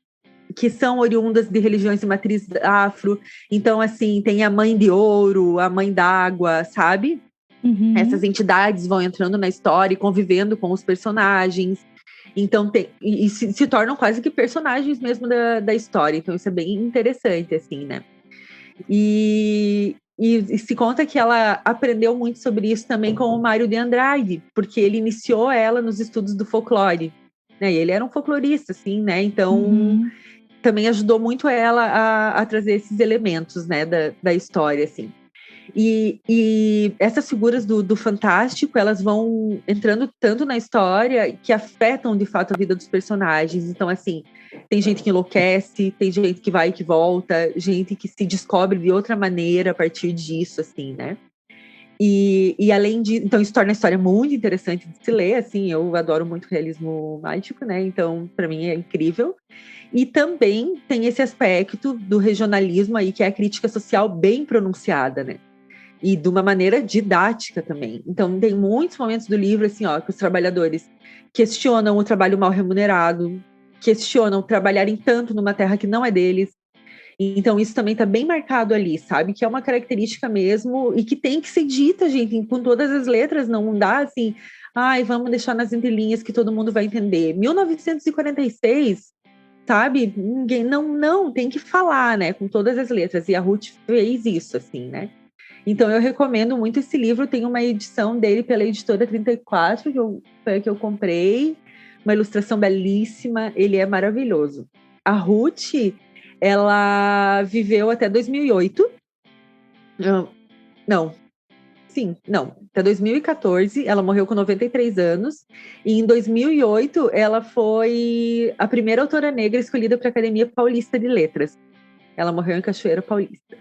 que são oriundas de religiões de matriz afro. Então, assim, tem a mãe de ouro, a mãe d'água, sabe? Essas entidades vão entrando na história e convivendo com os personagens. Então, se tornam quase que personagens mesmo da história. Então, isso é bem interessante, assim, né? E se conta que ela aprendeu muito sobre isso também com o Mário de Andrade, porque ele iniciou ela nos estudos do folclore, né? E ele era um folclorista, assim, né? Então, também ajudou muito ela a trazer esses elementos, né, da história, assim. E essas figuras do fantástico, elas vão entrando tanto na história que afetam, de fato, a vida dos personagens. Então, assim, tem gente que enlouquece, tem gente que vai e que volta, gente que se descobre de outra maneira a partir disso, assim, né? E além de... Então, isso torna a história muito interessante de se ler, assim. Eu adoro muito realismo mágico, né? Então, para mim, é incrível. E também tem esse aspecto do regionalismo aí, que é a crítica social bem pronunciada, né? E de uma maneira didática também. Então, tem muitos momentos do livro, assim, ó, que os trabalhadores questionam o trabalho mal remunerado, questionam trabalharem tanto numa terra que não é deles. Então, isso também está bem marcado ali, sabe? Que é uma característica mesmo e que tem que ser dita, gente, com todas as letras, não dá assim, ai, vamos deixar nas entrelinhas que todo mundo vai entender. 1946, sabe? Ninguém, não, tem que falar, né? Com todas as letras. E a Ruth fez isso, assim, né? Então, eu recomendo muito esse livro. Tem uma edição dele pela editora 34, foi a que eu comprei. Uma ilustração belíssima. Ele é maravilhoso. A Ruth, ela viveu até 2008. Até 2014. Ela morreu com 93 anos. E em 2008, ela foi a primeira autora negra escolhida para a Academia Paulista de Letras. Ela morreu em Cachoeira Paulista.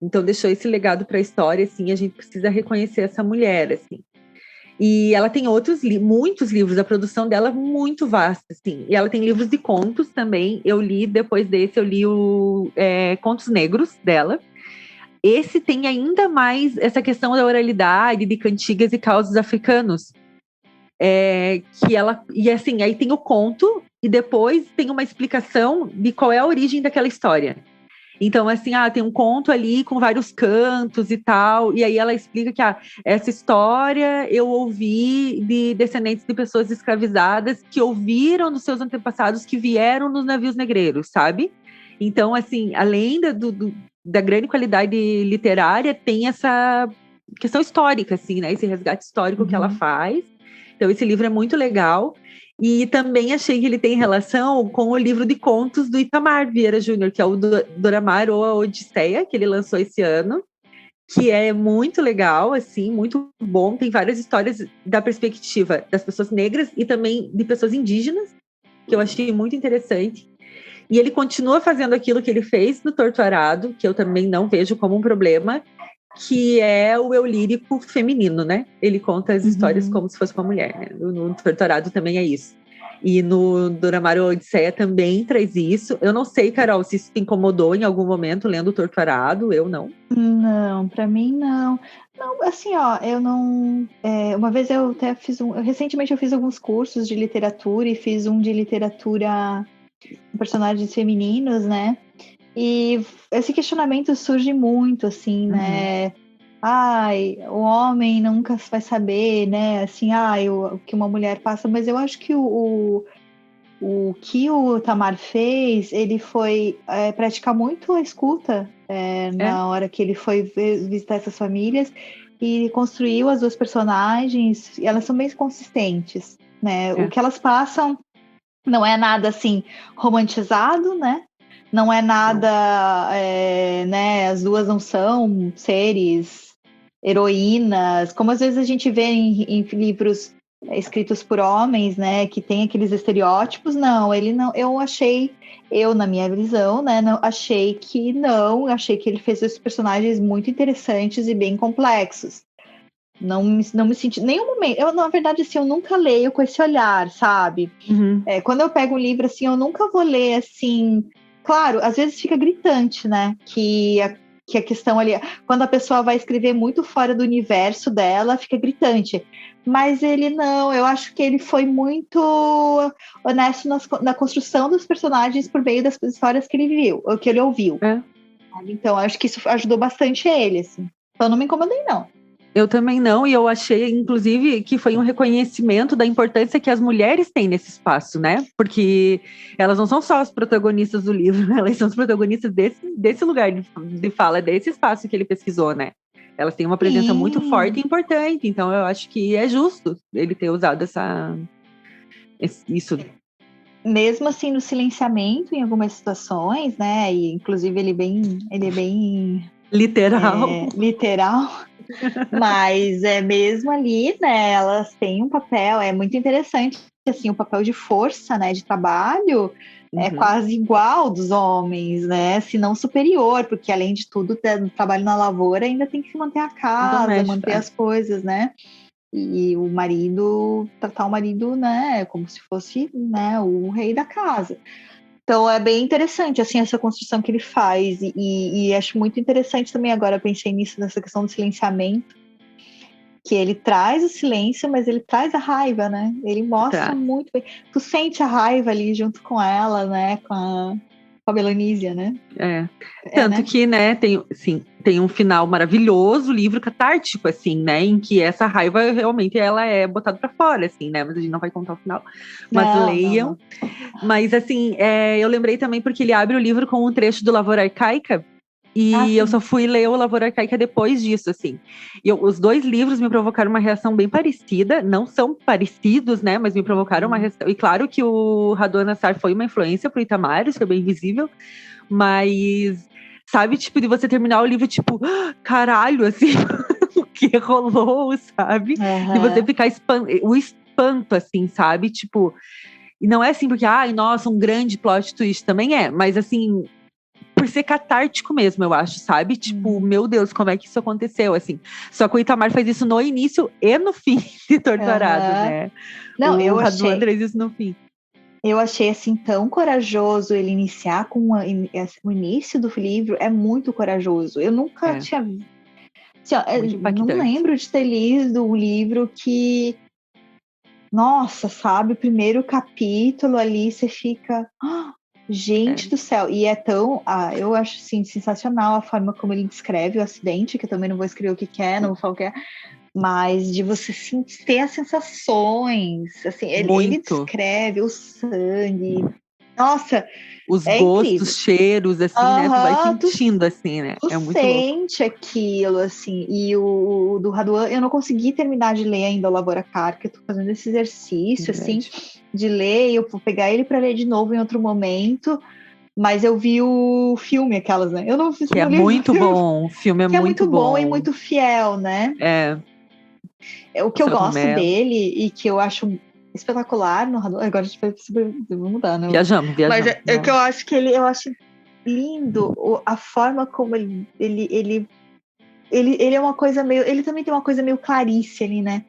Então, deixou esse legado para a história, assim, a gente precisa reconhecer essa mulher, assim. E ela tem muitos livros, a produção dela é muito vasta, assim. E ela tem livros de contos também. Eu li, depois desse, eu li Contos Negros dela. Esse tem ainda mais essa questão da oralidade, de cantigas e causos africanos. E assim, aí tem o conto, e depois tem uma explicação de qual é a origem daquela história. Então, assim, tem um conto ali com vários cantos e tal, e aí ela explica que essa história eu ouvi de descendentes de pessoas escravizadas que ouviram dos seus antepassados que vieram nos navios negreiros, sabe? Então, assim, além da grande qualidade literária, tem essa questão histórica, assim, né? Esse resgate histórico que ela faz. Então, esse livro é muito legal. E também achei que ele tem relação com o livro de contos do Itamar Vieira Júnior, que é o Doramar ou a Odisseia, que ele lançou esse ano, que é muito legal, assim, muito bom. Tem várias histórias da perspectiva das pessoas negras e também de pessoas indígenas, que eu achei muito interessante. E ele continua fazendo aquilo que ele fez no Torto Arado, que eu também não vejo como um problema, que é o eu lírico feminino, né? Ele conta as histórias como se fosse uma mulher, né? No Torto Arado também é isso. E no Doramar Odisseia também traz isso. Eu não sei, Carol, se isso te incomodou em algum momento lendo o Torto Arado, eu não. Não, pra mim não. Não, assim, ó, eu não... uma vez eu até recentemente eu fiz alguns cursos de literatura e fiz um de literatura com personagens femininos, né? E esse questionamento surge muito, assim, né? O homem nunca vai saber, né? Assim, o que uma mulher passa. Mas eu acho que o que o Tamar fez, ele foi praticar muito a escuta na hora que ele foi visitar essas famílias e construiu as duas personagens. E elas são bem consistentes, né? O que elas passam não é nada, assim, romantizado, né? Não é nada, né? As duas não são seres heroínas, como às vezes a gente vê em livros escritos por homens, né? Que tem aqueles estereótipos. Não, ele não. Eu na minha visão, né? Não, achei que ele fez esses personagens muito interessantes e bem complexos. Não me senti nenhum momento. Eu, na verdade, assim, eu nunca leio com esse olhar, sabe? Quando eu pego um livro, assim, eu nunca vou ler assim. Claro, às vezes fica gritante, né? Que a questão ali, quando a pessoa vai escrever muito fora do universo dela, fica gritante. Mas ele não, eu acho que ele foi muito honesto na construção dos personagens por meio das histórias que ele viu, ou que ele ouviu. Então, acho que isso ajudou bastante ele, assim. Então, não me incomodei, não. Eu também não, e eu achei, inclusive, que foi um reconhecimento da importância que as mulheres têm nesse espaço, né? Porque elas não são só as protagonistas do livro, elas são as protagonistas desse lugar de fala, desse espaço que ele pesquisou, né? Elas têm uma presença muito forte e importante, então eu acho que é justo ele ter usado isso. Mesmo assim, no silenciamento, em algumas situações, né? E inclusive ele é bem literal. Mas mesmo ali, né? Elas têm um papel, é muito interessante, assim, o papel de força, né? De trabalho é quase igual dos homens, né? Se não superior, porque além de tudo, no trabalho na lavoura ainda tem que se manter a casa, manter as coisas, né? E o marido, tratar o marido, né, como se fosse, né, o rei da casa. Então é bem interessante, assim, essa construção que ele faz, e acho muito interessante também, agora eu pensei nisso, nessa questão do silenciamento, que ele traz o silêncio, mas ele traz a raiva, né? Ele mostra muito bem. Tu sente a raiva ali junto com ela, né, com a Melanísia, né? Tanto que, né, tem um final maravilhoso, livro catártico, assim, né, em que essa raiva realmente ela é botada pra fora, assim, né, mas a gente não vai contar o final, mas leiam. Não. Mas, assim, eu lembrei também porque ele abre o livro com um trecho do Lavoura Arcaica, e eu só fui ler o Lavoura Arcaica depois disso, assim. E os dois livros me provocaram uma reação bem parecida, não são parecidos, né, mas me provocaram uma reação. E claro que o Radwan Assar foi uma influência pro Itamar, isso é bem visível, mas, sabe, tipo, de você terminar o livro, tipo, caralho, assim, o que rolou, sabe? De você ficar o espanto, assim, sabe? Tipo, e não é assim porque, ai, nossa, um grande plot twist, também mas assim, por ser catártico mesmo, eu acho, sabe? Tipo, meu Deus, como é que isso aconteceu, assim? Só que o Itamar faz isso no início e no fim de Torturado, né? Não, o Radwan fez isso no fim. Eu achei, assim, tão corajoso ele iniciar com o início do livro, é muito corajoso. Eu nunca tinha... Assim, não lembro de ter lido um livro que... Nossa, sabe? O primeiro capítulo ali, você fica... Gente do céu! E é tão... eu acho, assim, sensacional a forma como ele descreve o acidente, que eu também não vou escrever o que é, não vou falar o que é, mas de você ter as sensações, assim, ele descreve o sangue, nossa, os gostos, incrível. Cheiros, assim, né, tu vai sentindo, assim, né, tu muito sente louco. Aquilo, assim, e o do Radwan, eu não consegui terminar de ler ainda o Lavoura Arcaica, eu tô fazendo esse exercício, assim, de ler, eu vou pegar ele para ler de novo em outro momento, mas eu vi o filme, aquelas, né, eu não fiz que é muito bom, o filme é muito bom e muito fiel, né, o que eu gosto dele e que eu acho espetacular no Radwan, agora a gente vai mudar, né? Viajamos. Mas é que eu acho que eu acho lindo a forma como ele é uma coisa meio, ele também tem uma coisa meio Clarice ali, né?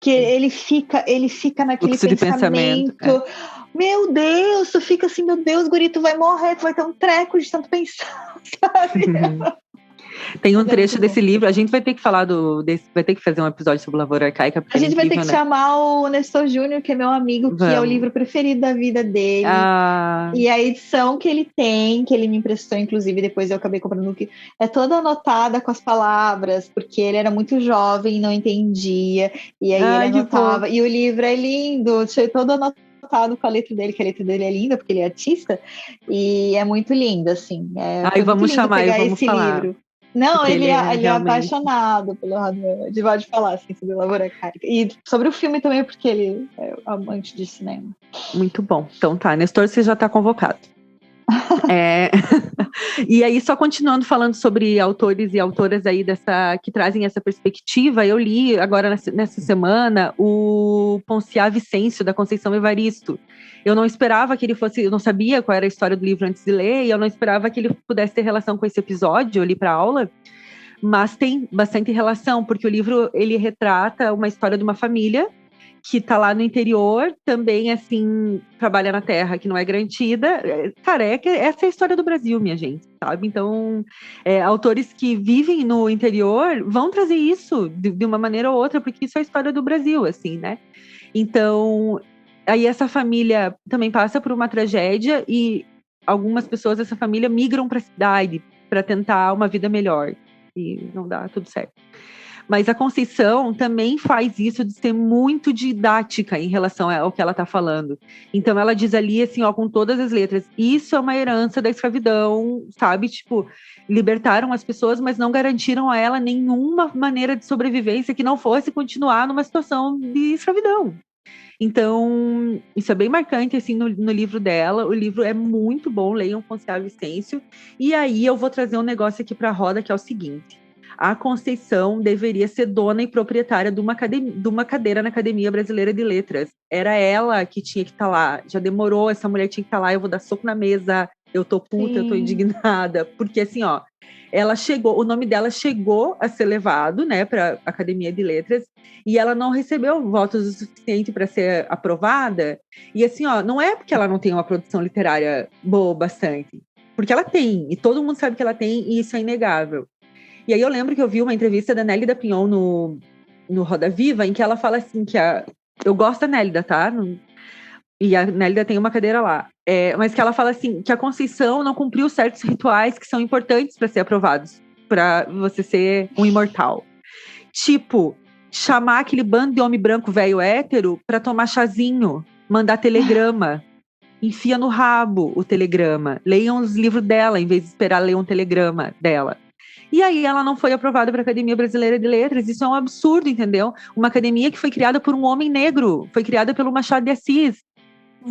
Que ele fica naquele pensamento. Meu Deus, tu fica assim, meu Deus, guri, tu vai morrer, tu vai ter um treco de tanto pensar, sabe? Tem um trecho desse livro, a gente vai ter que falar vai ter que fazer um episódio sobre Lavoura Arcaica. A gente vai ter que chamar o Nestor Júnior, que é meu amigo, que é o livro preferido da vida dele. E a edição que ele tem, que ele me emprestou, inclusive, depois eu acabei comprando, que é toda anotada com as palavras, porque ele era muito jovem e não entendia, e aí ele anotava. E o livro é lindo, todo anotado com a letra dele, que a letra dele é linda, porque ele é artista, e é muito lindo, assim. Vamos chamar e vamos falar. Livro. Não, ele é apaixonado pelo Radwan. A gente pode falar assim, sobre o Lavoura Arcaica. E sobre o filme também, porque ele é amante de cinema. Muito bom. Então tá, Nestor, você já está convocado. E aí, só continuando falando sobre autores e autoras aí que trazem essa perspectiva, eu li agora nessa semana o Ponciá Vicêncio, da Conceição Evaristo. Eu não esperava que ele fosse, eu não sabia qual era a história do livro antes de ler, e eu não esperava que ele pudesse ter relação com esse episódio, eu li para aula, mas tem bastante relação, porque o livro, ele retrata uma história de uma família que tá lá no interior, também, assim, trabalha na terra que não é garantida. Cara, essa é a história do Brasil, minha gente, sabe? Então, autores que vivem no interior vão trazer isso de uma maneira ou outra, porque isso é a história do Brasil, assim, né? Então, aí essa família também passa por uma tragédia e algumas pessoas dessa família migram para a cidade para tentar uma vida melhor. E não dá tudo certo. Mas a Conceição também faz isso de ser muito didática em relação ao que ela está falando. Então ela diz ali, assim, ó, com todas as letras, isso é uma herança da escravidão, sabe? Tipo, libertaram as pessoas, mas não garantiram a ela nenhuma maneira de sobrevivência que não fosse continuar numa situação de escravidão. Então, isso é bem marcante, assim, no livro dela. O livro é muito bom, leiam Conceição Vicêncio. E aí eu vou trazer um negócio aqui para a roda, que é o seguinte. A Conceição deveria ser dona e proprietária de uma cadeira na Academia Brasileira de Letras. Era ela que tinha que estar lá. Já demorou, essa mulher tinha que estar lá. Eu vou dar soco na mesa, eu tô puta, eu tô indignada. Porque assim, ó, ela chegou, o nome dela chegou a ser levado, né, para a Academia de Letras, e ela não recebeu votos o suficiente para ser aprovada. E assim, ó, não é porque ela não tem uma produção literária boa bastante, porque ela tem, e todo mundo sabe que ela tem, e isso é inegável. E aí eu lembro que eu vi uma entrevista da Nélida Pinhon no Roda Viva, em que ela fala assim que eu gosto da Nélida, tá? E a Nélida tem uma cadeira lá. Mas que ela fala assim, que a Conceição não cumpriu certos rituais que são importantes para ser aprovados, para você ser um imortal. Tipo, chamar aquele bando de homem branco velho hétero para tomar chazinho, mandar telegrama. Enfia no rabo o telegrama. Leiam os livros dela, em vez de esperar ler um telegrama dela. E aí ela não foi aprovada para a Academia Brasileira de Letras. Isso é um absurdo, entendeu? Uma academia que foi criada por um homem negro, foi criada pelo Machado de Assis,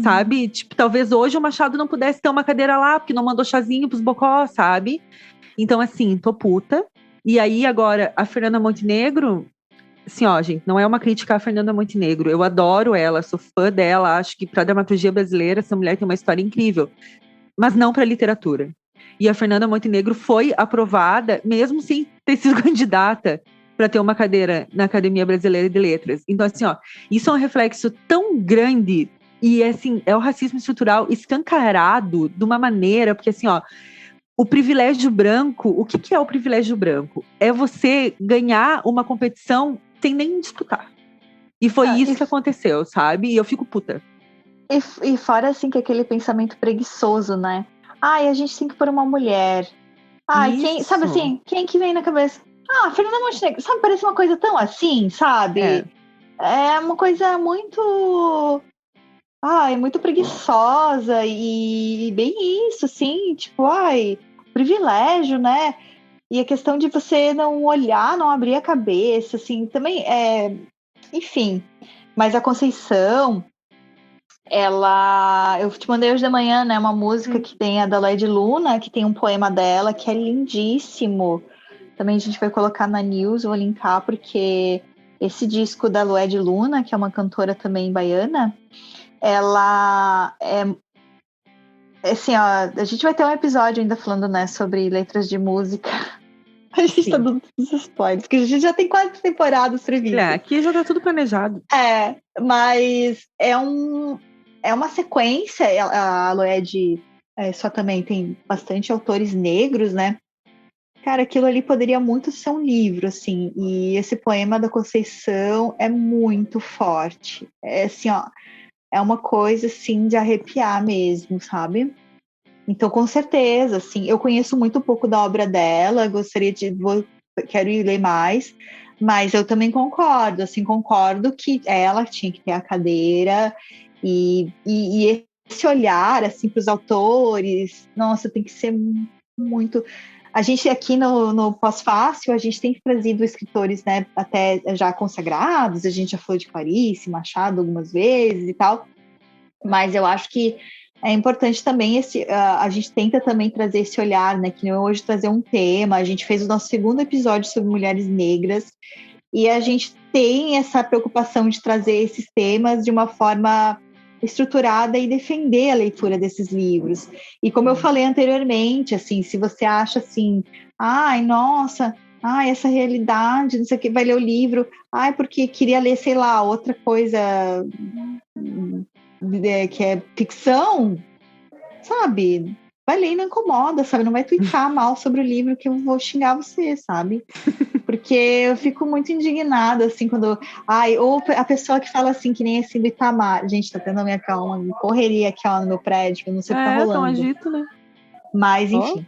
sabe? Tipo, talvez hoje o Machado não pudesse ter uma cadeira lá, porque não mandou chazinho pros bocó, sabe? Então, assim, tô puta. E aí, agora, a Fernanda Montenegro, assim, ó, gente, não é uma crítica à Fernanda Montenegro. Eu adoro ela, sou fã dela, acho que pra dramaturgia brasileira essa mulher tem uma história incrível. Mas não pra literatura. E a Fernanda Montenegro foi aprovada, mesmo sem ter sido candidata, para ter uma cadeira na Academia Brasileira de Letras. Então, assim, ó, isso é um reflexo tão grande e, assim, é o racismo estrutural escancarado de uma maneira, porque, assim, ó, o privilégio branco, o que é o privilégio branco? É você ganhar uma competição sem nem disputar. E foi isso que aconteceu, sabe? E eu fico puta. E fora, assim, que aquele pensamento preguiçoso, né? Ai, a gente tem que pôr uma mulher. Ai, sabe assim, quem que vem na cabeça? Ah, Fernanda Montenegro, sabe, parece uma coisa tão assim, sabe? É uma coisa muito... Ai, muito preguiçosa e bem isso, assim, tipo, ai, privilégio, né? E a questão de você não olhar, não abrir a cabeça, assim, também é... Enfim, mas a Conceição... Eu te mandei hoje de manhã, né, uma música que tem a da Led Luna, que tem um poema dela, que é lindíssimo. Também a gente vai colocar na news, vou linkar, porque esse disco da Led Luna, que é uma cantora também baiana, ela é... Assim, ó, a gente vai ter um episódio ainda falando, né, sobre letras de música. A gente tá dando todos os spoilers, porque a gente já tem 4 temporadas previstas. Aqui já tá tudo planejado. Mas é uma sequência, a Loed só também tem bastante autores negros, né? Cara, aquilo ali poderia muito ser um livro, assim, e esse poema da Conceição é muito forte. É assim, ó, é uma coisa, assim, de arrepiar mesmo, sabe? Então, com certeza, assim, eu conheço muito pouco da obra dela, quero ir ler mais, mas eu também concordo que ela tinha que ter a cadeira e esse olhar, assim, para os autores, nossa, tem que ser muito... A gente aqui no Pós-Fácil, a gente tem trazido escritores, né, até já consagrados, a gente já falou de Clarice, Machado algumas vezes e tal, mas eu acho que é importante também a gente tenta também trazer esse olhar, né, que hoje trazer um tema, a gente fez o nosso 2º episódio sobre mulheres negras, e a gente tem essa preocupação de trazer esses temas de uma forma estruturada e defender a leitura desses livros. E como eu falei anteriormente, assim, se você acha assim, ai, nossa, essa realidade, não sei o que, vai ler o livro, porque queria ler, sei lá, outra coisa que é ficção, sabe? Vai ler e não incomoda, sabe? Não vai twittar mal sobre o livro que eu vou xingar você, sabe? Porque eu fico muito indignada, assim, quando... ou a pessoa que fala assim, que nem assim do Itamar. Gente, tá tendo a minha calma, correria aqui, ó, no meu prédio, eu não sei o que tá rolando. Tão agito, né? Mas, enfim.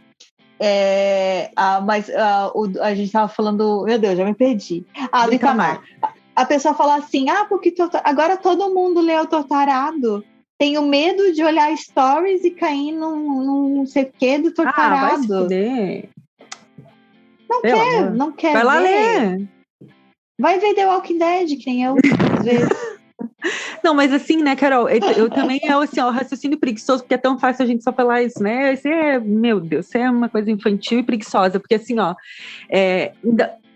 Mas a gente tava falando... Meu Deus, já me perdi. Do Itamar. A pessoa fala assim, porque agora todo mundo lê o Tortarado. Tenho medo de olhar stories e cair num não sei o que do Tortarado. Vai se fuder. Não quer vai lá ver. Ler. Vai ver The Walking Dead, que nem eu, às vezes. Não, mas assim, né, Carol, eu também assim, o raciocínio preguiçoso, porque é tão fácil a gente só falar isso, né? Meu Deus, isso é uma coisa infantil e preguiçosa, porque assim,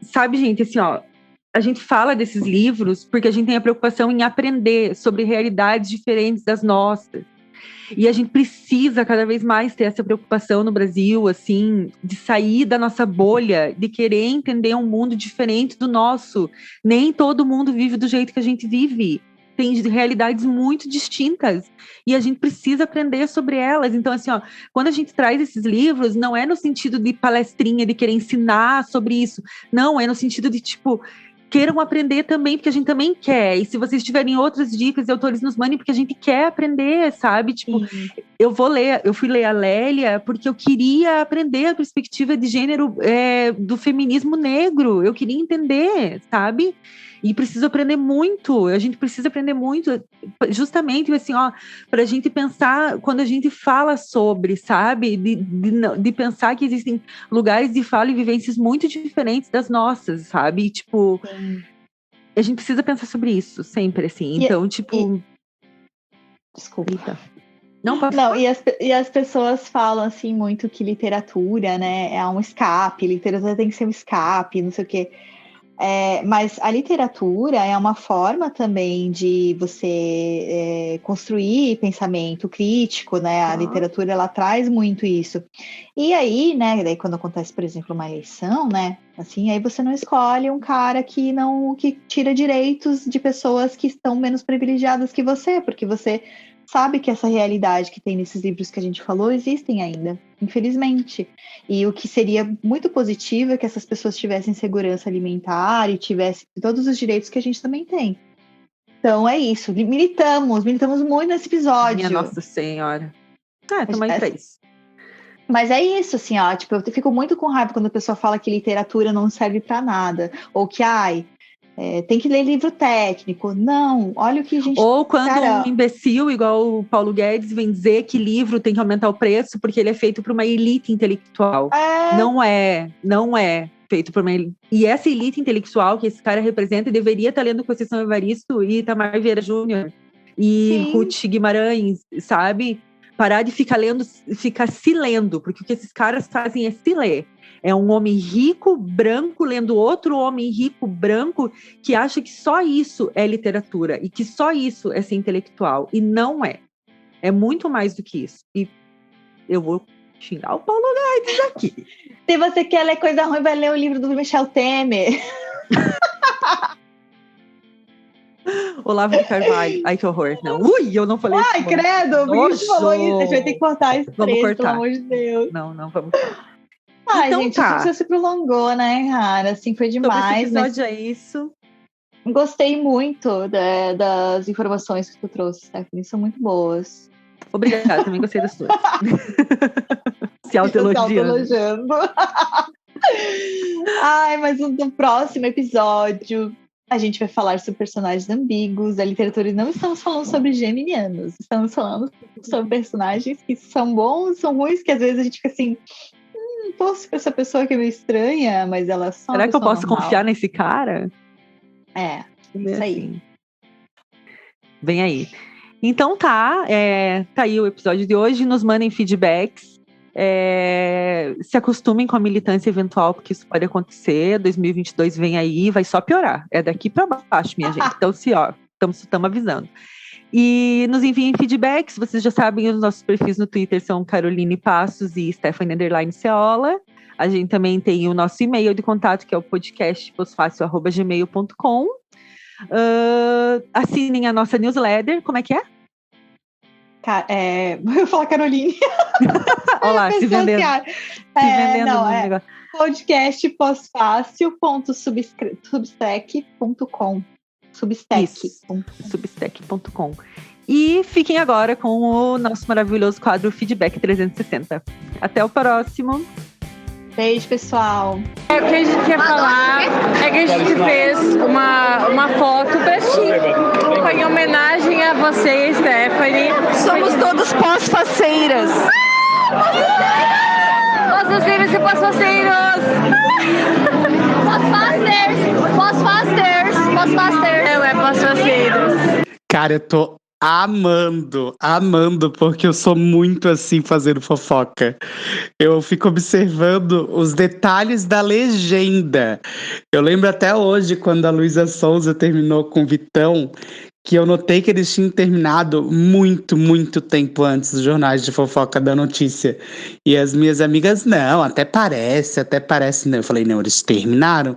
sabe, gente, assim, a gente fala desses livros porque a gente tem a preocupação em aprender sobre realidades diferentes das nossas. E a gente precisa cada vez mais ter essa preocupação no Brasil, assim, de sair da nossa bolha, de querer entender um mundo diferente do nosso. Nem todo mundo vive do jeito que a gente vive. Tem realidades muito distintas e a gente precisa aprender sobre elas. Então, assim, quando a gente traz esses livros, não é no sentido de palestrinha, de querer ensinar sobre isso. Não, é no sentido de, queiram aprender também, porque a gente também quer. E se vocês tiverem outras dicas e autores, nos mandem, porque a gente quer aprender, sabe? Eu fui ler a Lélia porque eu queria aprender a perspectiva de gênero do feminismo negro. Eu queria entender, sabe? E preciso aprender muito, a gente precisa aprender muito, justamente assim, para a gente pensar, quando a gente fala sobre, sabe, de pensar que existem lugares de fala e vivências muito diferentes das nossas, sabe, a gente precisa pensar sobre isso, sempre, assim, então, Desculpa. Eita. Não, e as pessoas falam, assim, muito que literatura, né, é um escape, literatura tem que ser um escape, não sei o quê. Mas a literatura é uma forma também de você construir pensamento crítico, né? A literatura, ela traz muito isso. E aí, né? Daí quando acontece, por exemplo, uma eleição, né? Assim, aí você não escolhe um cara que tira direitos de pessoas que estão menos privilegiadas que você, porque você sabe que essa realidade que tem nesses livros que a gente falou existem ainda, infelizmente. E o que seria muito positivo é que essas pessoas tivessem segurança alimentar e tivessem todos os direitos que a gente também tem. Então é isso, militamos muito nesse episódio. Minha Nossa Senhora. Tamo aí pra isso. Mas é isso, assim, eu fico muito com raiva quando a pessoa fala que literatura não serve pra nada, ou que, tem que ler livro técnico. Não, olha o que a gente... Ou quando um imbecil, igual o Paulo Guedes, vem dizer que livro tem que aumentar o preço porque ele é feito por uma elite intelectual. Não é feito por uma elite. E essa elite intelectual que esse cara representa deveria estar lendo Conceição Evaristo e Itamar Vieira Júnior e Ruth Guimarães, sabe? Parar de ficar se lendo, porque o que esses caras fazem é se ler. É um homem rico, branco, lendo outro homem rico, branco, que acha que só isso é literatura e que só isso é ser intelectual. E não é. É muito mais do que isso. E eu vou xingar o Paulo Guedes aqui. Se você quer ler coisa ruim, vai ler o livro do Michel Temer. Olavo de Carvalho. Ai, que horror. Não. Eu não falei isso. Ai, credo. Por que a gente falou isso? A gente vai ter que cortar esse trecho, pelo amor de Deus. Não, vamos. Então, gente, isso se prolongou, né, cara? Assim, foi demais. Sobre esse episódio é isso. Gostei muito das informações que tu trouxe, Stephanie. São muito boas. Obrigada, também gostei das tuas. Se autoelogiando. Mas no próximo episódio a gente vai falar sobre personagens ambíguos da literatura e não estamos falando sobre geminianos. Estamos falando sobre personagens que são bons, são ruins, que às vezes a gente fica assim... Posso com essa pessoa que é meio estranha, mas ela só. Será que eu posso confiar nesse cara? Isso aí. Vem aí. Então tá aí o episódio de hoje. Nos mandem feedbacks. Se acostumem com a militância eventual, porque isso pode acontecer. 2022 vem aí, vai só piorar. É daqui para baixo, minha gente. Então, estamos avisando. E nos enviem feedbacks, vocês já sabem, os nossos perfis no Twitter são Caroline Passos e Stephanie_Ceola. A gente também tem o nosso e-mail de contato, que é o podcastposfácil@gmail.com. Assinem a nossa newsletter, como é que é? Eu vou falar Caroline. Olá, se vendendo. podcastposfácil.substack.com. Substack.com. E fiquem agora com o nosso maravilhoso quadro Feedback 360. Até o próximo. Beijo, pessoal. O que a gente quer falar é que a gente fez uma foto pra ti. Foi em homenagem a você e a Stephanie. Somos todos pós-faceiras. Pós-faceiras e pós-faceiros. Pós-fasters. Não é pós-faceiros. Cara, eu tô amando, porque eu sou muito assim fazendo fofoca. Eu fico observando os detalhes da legenda. Eu lembro até hoje, quando a Luísa Sonza terminou com o Vitão, que eu notei que eles tinham terminado muito tempo antes dos jornais de fofoca da notícia. E as minhas amigas, não, até parece. Não. Eu falei, não, eles terminaram.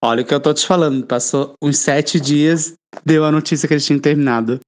Olha o que eu tô te falando, passou uns 7 dias, deu a notícia que eles tinham terminado.